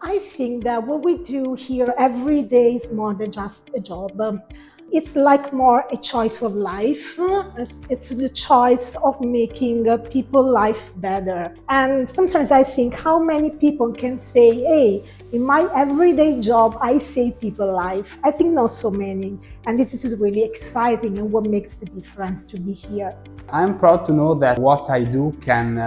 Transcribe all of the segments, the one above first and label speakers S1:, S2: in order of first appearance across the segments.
S1: I think that what we do here every day is more than just a job. It's like more a choice of life. It's the choice of making people's life better. And sometimes I think how many people can say, hey, in my everyday job, I save people's life. I think not so many. And this is really exciting and what makes the difference to be here.
S2: I'm proud to know that what I do can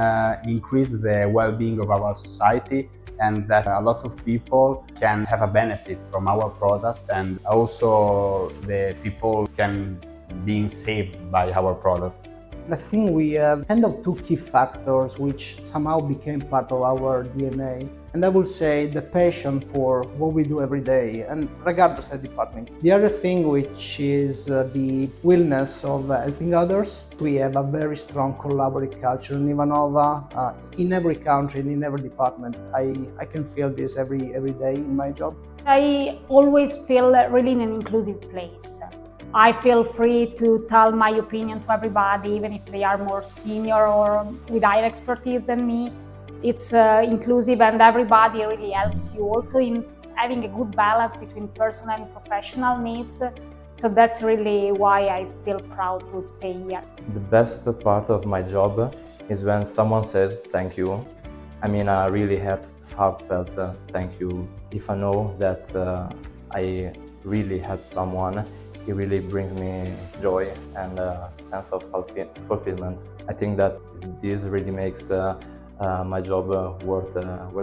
S2: increase the well-being of our society, and that a lot of people can have a benefit from our products, and also the people can be saved by our products.
S3: I think we have kind of two key factors which somehow became part of our DNA. And I will say the passion for what we do every day, and regardless of the department. The other thing which is the willingness of helping others. We have a very strong collaborative culture in LivaNova. In every country and in every department, I can feel this every day in my job.
S4: I always feel really in an inclusive place. I feel free to tell my opinion to everybody, even if they are more senior or with higher expertise than me. It's inclusive and everybody really helps you also in having a good balance between personal and professional needs. So that's really why I feel proud to stay here.
S5: The best part of my job is when someone says thank you. I mean, a really heartfelt thank you. If I know that I really helped someone, it really brings me joy and a sense of fulfillment. I think that this really makes my job worth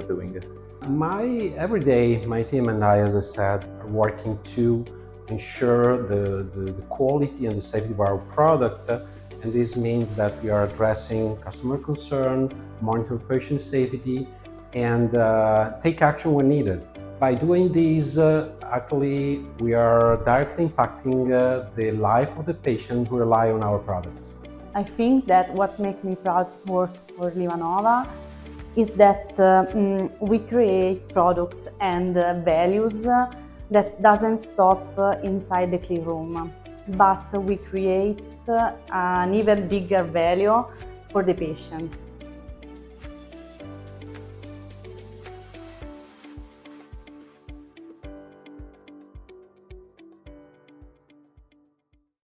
S5: doing.
S6: Every day, my team and I, as I said, are working to ensure the quality and the safety of our product. And this means that we are addressing customer concern, monitor patient safety, and take action when needed. By doing this, actually, we are directly impacting the life of the patient who rely on our products.
S7: I think that what makes me proud to work for LivaNova is that we create products and values that doesn't stop inside the clean room, but we create an even bigger value for the patient.